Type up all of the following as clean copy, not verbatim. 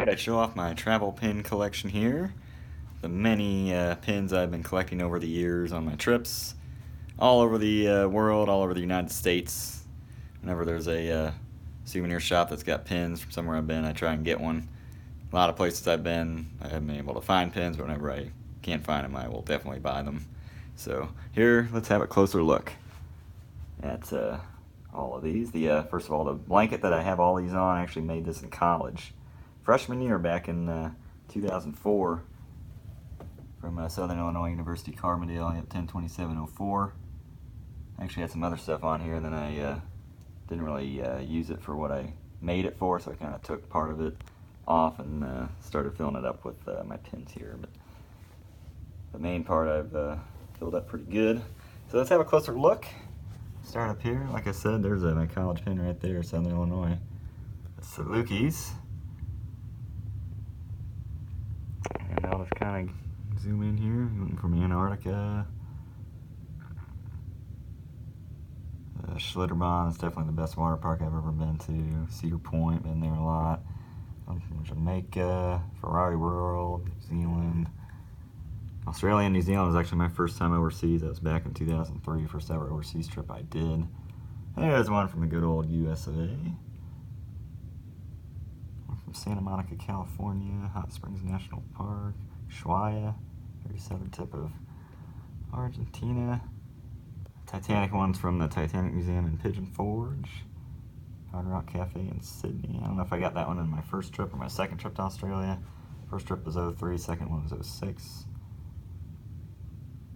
Thought I'd show off my travel pin collection here. The many pins I've been collecting over the years on my trips, all over the world, all over the United States. Whenever there's a souvenir shop that's got pins from somewhere I've been, I try and get one. A lot of places I've been, I haven't been able to find pins, but whenever I can't find them, I will definitely buy them. So here, let's have a closer look at all of these. First of all, the blanket that I have all these on, I actually made this in college. Freshman year back in 2004 from Southern Illinois University, Carbondale, 102704. I actually had some other stuff on here, and then I didn't really use it for what I made it for, so I kind of took part of it off and started filling it up with my pins here. But the main part I've filled up pretty good. So let's have a closer look. Start up here. Like I said, there's my college pin right there, Southern Illinois. The Salukis. And I'll just kind of zoom in here. From Antarctica. Schlitterbahn is definitely the best water park I've ever been to. Cedar Point, been there a lot. I'm from Jamaica, Ferrari World, New Zealand. Australia and New Zealand was actually my first time overseas. That was back in 2003, first ever overseas trip I did. There's one from the good old US of A. One from Santa Monica, California, Hot Springs National Park, Ushuaia, very southern tip of Argentina. Titanic one's from the Titanic Museum in Pigeon Forge. Hard Rock Cafe in Sydney. I don't know if I got that one in my first trip or my second trip to Australia. First trip was 03, second one was 06.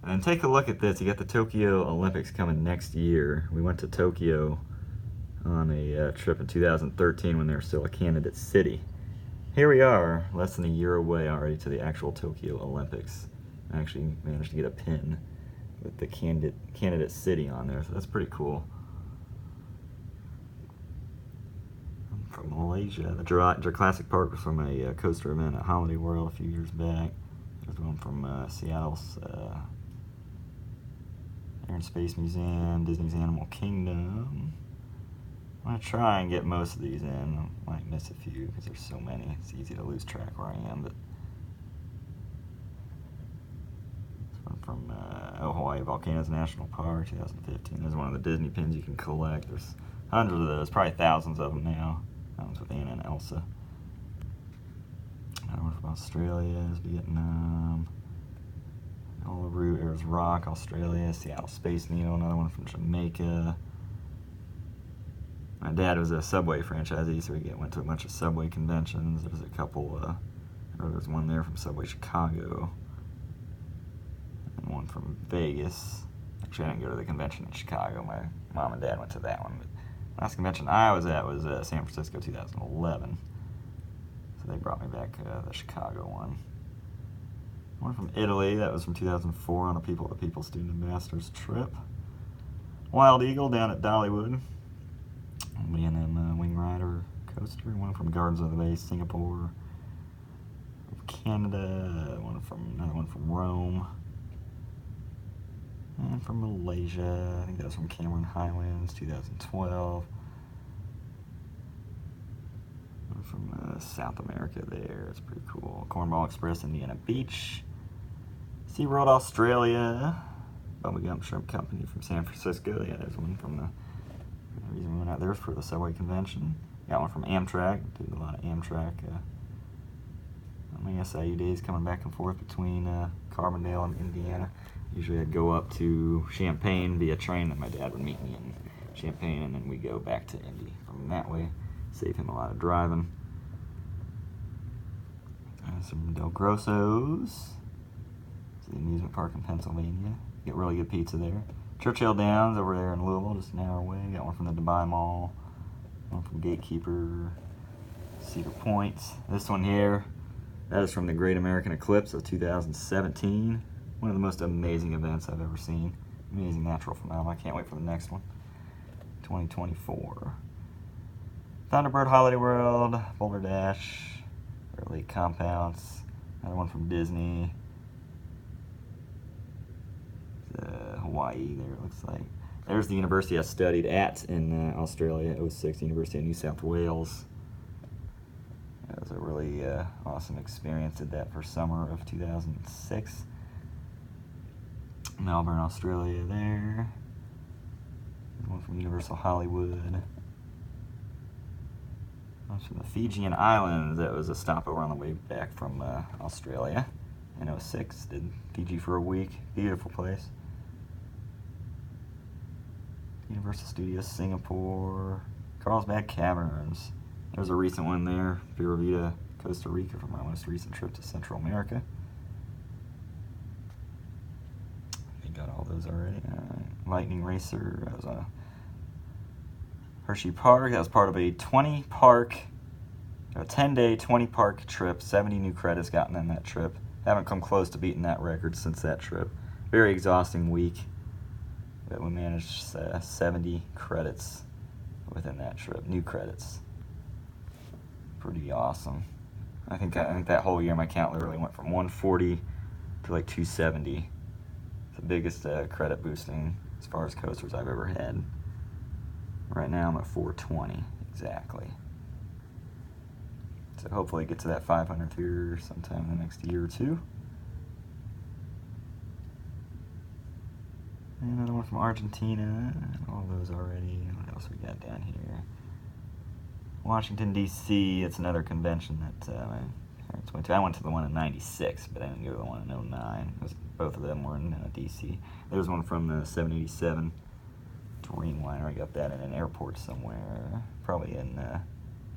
And then take a look at this. You got the Tokyo Olympics coming next year. We went to Tokyo on a trip in 2013 when they were still a candidate city. Here we are, less than a year away already to the actual Tokyo Olympics. I actually managed to get a pin with the candidate city on there, so that's pretty cool. I'm from Malaysia. The Jurassic Park was from a coaster event at Holiday World a few years back. There's one from Seattle's Air and Space Museum, Disney's Animal Kingdom. I'm going to try and get most of these in. I might miss a few because there's so many. It's easy to lose track where I am. But this one from Hawaii Volcanoes National Park, 2015. There's one of the Disney pins you can collect. There's hundreds of those, probably thousands of them now. That one's with Anna and Elsa. Another one from Australia is Vietnam. Uluru, Ayers Rock, Australia, Seattle Space Needle, another one from Jamaica. My dad was a Subway franchisee, so we went to a bunch of Subway conventions. There's a couple, there's one there from Subway Chicago, and one from Vegas. Actually, I didn't go to the convention in Chicago. My mom and dad went to that one. But last convention I was at was San Francisco, 2011. So they brought me back the Chicago one. One from Italy, that was from 2004 on a People to People Student Ambassadors trip. Wild Eagle down at Dollywood. B&M Wing Rider coaster. One from Gardens of the Bay, Singapore. Canada, another one from Rome. And from Malaysia, I think that was from Cameron Highlands, 2012. One from South America there, it's pretty cool. Cornball Express, Indiana Beach. SeaWorld Australia, Bubblegum Shrimp Company from San Francisco. Yeah, there's one from the reason we went out there for the Subway convention. Got one from Amtrak. Did a lot of Amtrak. SIU days coming back and forth between Carbondale and Indiana. Usually I'd go up to Champaign via train, and my dad would meet me in Champaign, and then we go back to Indy from that way. Save him a lot of driving. Some Del Grosso's. It's the amusement park in Pennsylvania. Get really good pizza there. Churchill Downs over there in Louisville, just an hour away. Got one from the Dubai Mall. One from Gatekeeper. Cedar Point. This one here, that is from the Great American Eclipse of 2017. One of the most amazing events I've ever seen. Amazing natural phenomenon. I can't wait for the next one. 2024. Thunderbird Holiday World, Boulder Dash, Bear Lake Compounds, another one from Disney. Hawaii there, it looks like. There's the university I studied at in Australia, 06, University of New South Wales. That was a really awesome experience. Did that for summer of 2006. Melbourne, Australia there. One from Universal Hollywood. One from the Fijian Islands. That was a stopover on the way back from Australia in '06. Did Fiji for a week. Beautiful place. Universal Studios Singapore. Carlsbad Caverns. There's a recent one there. Pura Vida, Costa Rica for my most recent trip to Central America. We got all those already. Lightning Racer. That was a Hershey Park. That was part of a 10-day 20-park trip. 70 new credits gotten in that trip. Haven't come close to beating that record since that trip. Very exhausting week. But we managed 70 credits within that trip. New credits. Pretty awesome. I think that whole year my count literally went from 140 to like 270. It's the biggest credit boosting as far as coasters I've ever had. Right now I'm at 420 exactly. So hopefully get to that 500th here sometime in the next year or two. Another one from Argentina. All those already. What else we got down here? Washington, D.C. It's another convention that my parents went to. I went to the one in '96, but I didn't go to the one in '09. Both of them were in D.C. There's one from the 787 Dreamliner. I got that in an airport somewhere. Probably in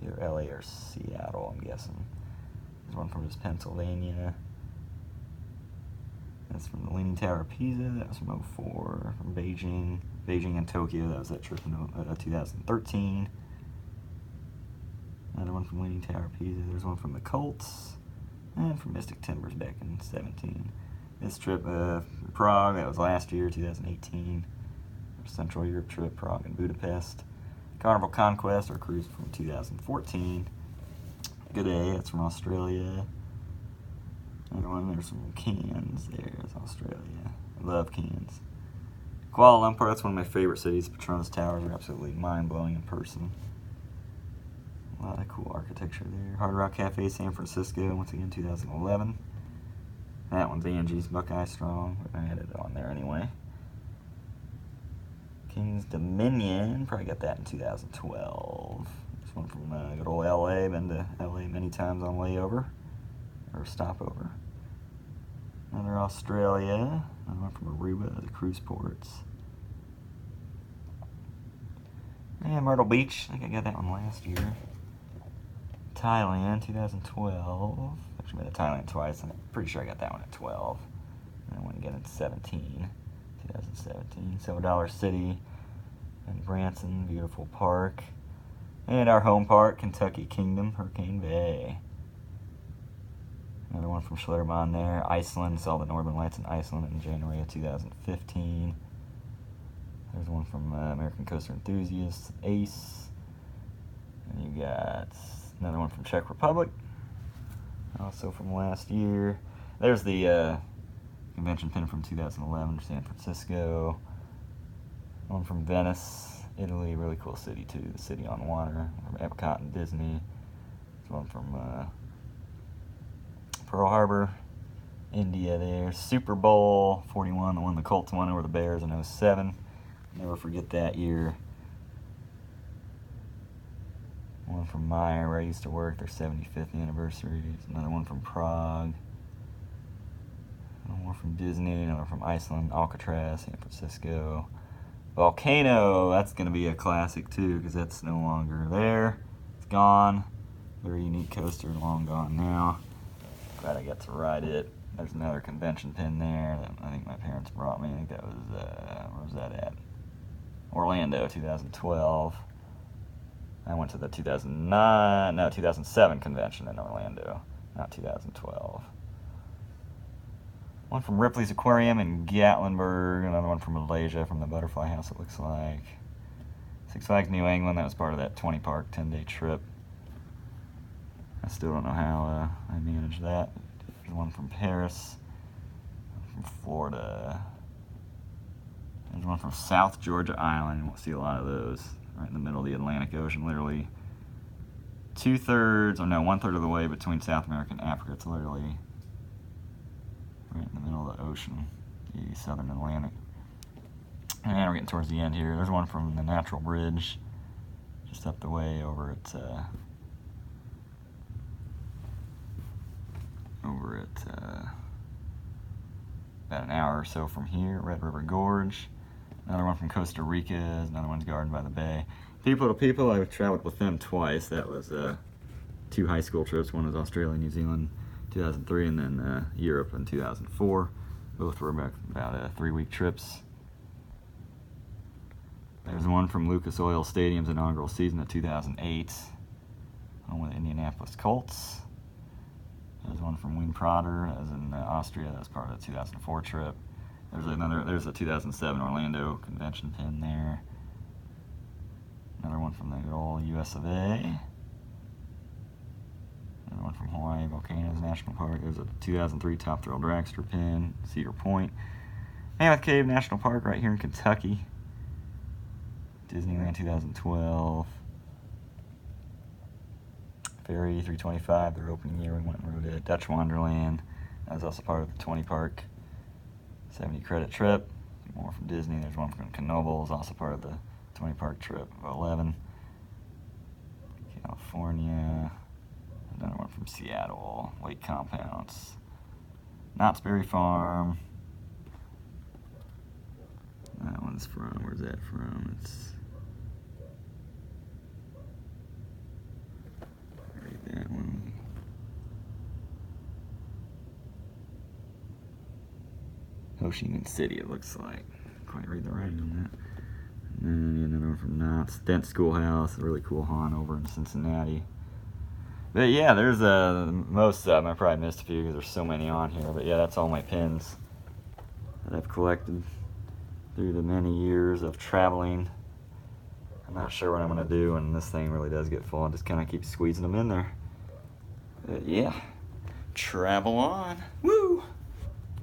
either L.A. or Seattle, I'm guessing. There's one from just Pennsylvania. That's from the Leaning Tower of Pisa. That was from '04. From Beijing. Beijing and Tokyo. That was that trip in 2013. Another one from Leaning Tower of Pisa. There's one from the Colts. And from Mystic Timbers back in 17. This trip, Prague, that was last year, 2018. Our Central Europe trip, Prague and Budapest. Carnival Conquest, our cruise from 2014. Good Day, that's from Australia. Another one, there's some Cairns. There's Australia. I love Cairns. Kuala Lumpur, that's one of my favorite cities. Petronas Towers are absolutely mind-blowing in person. A lot of cool architecture there. Hard Rock Cafe, San Francisco, once again, 2011. That one's Angie's Buckeye Strong, but I had it on there anyway. King's Dominion, probably got that in 2012. This one from good old LA, been to LA many times on layover, or stopover. Another Australia, another one from Aruba, the cruise ports. And Myrtle Beach, I think I got that one last year. Thailand, 2012. Actually been to Thailand twice, and I'm pretty sure I got that one at 12. And I went again in 2017. So Dollar City and Branson, beautiful park. And our home park, Kentucky Kingdom, Hurricane Bay. Another one from Schlitterbahn there. Iceland, saw the Northern Lights in Iceland in January of 2015. There's one from American Coaster Enthusiasts, Ace. And you got another one from Czech Republic. Also from last year. There's the convention pin from 2011, San Francisco. One from Venice, Italy, really cool city too. The city on water, from Epcot and Disney. There's one from Pearl Harbor, India there. Super Bowl 41, the one the Colts won over the Bears in '07. Never forget that year. One from Meyer, where I used to work, their 75th anniversary. Another one from Prague. One more from Disney, another from Iceland, Alcatraz, San Francisco. Volcano, that's going to be a classic too, because that's no longer there. It's gone. Very unique coaster, long gone now. Glad I got to ride it. There's another convention pin there that I think my parents brought me. I think that was, where was that at? Orlando, 2012. I went to the 2007 convention in Orlando, not 2012. One from Ripley's Aquarium in Gatlinburg, another one from Malaysia, from the Butterfly House, it looks like. Six Flags New England, that was part of that 20-park, 10-day trip. I still don't know how I managed that. There's one from Paris, one from Florida. There's one from South Georgia Island. We'll see a lot of those. Right in the middle of the Atlantic Ocean, literally 2/3, or no, 1/3 of the way between South America and Africa. It's literally right in the middle of the ocean, the Southern Atlantic. And we're getting towards the end here. There's one from the Natural Bridge, just up the way over at about an hour or so from here, Red River Gorge. Another one from Costa Rica. Another one's Garden by the Bay. People to People, I've traveled with them twice. That was 2 high school trips. One was Australia, New Zealand, 2003, and then Europe in 2004. Both were about 3-week trips. There's one from Lucas Oil Stadium's inaugural season of 2008, home with the Indianapolis Colts. There's one from Wien Prater, as in Austria. That was part of the 2004 trip. There's a 2007 Orlando convention pin there. Another one from the good old US of A. Another one from Hawaii Volcanoes National Park. There's a 2003 Top Thrill Dragster pin, Cedar Point. Mammoth Cave National Park right here in Kentucky. Disneyland 2012. Ferry 325, their opening year, we went and rode Dutch Wonderland. That was also part of the 20 park 70 credit trip. More from Disney. There's one from Knoebels, also part of the 20 park trip of 11. California. Another one from Seattle, Lake Compounds. Knott's Berry Farm. That one's from, where's that from? It's that one. Ho Chi Minh City, it looks like. Quite read the writing on that. And then another one from Knott's. Dent Schoolhouse, a really cool haunt over in Cincinnati. But yeah, there's most of them. I probably missed a few because there's so many on here. But yeah, that's all my pins that I've collected through the many years of traveling. I'm not sure what I'm going to do when this thing really does get full. I just kind of keep squeezing them in there. But yeah, travel on. Woo!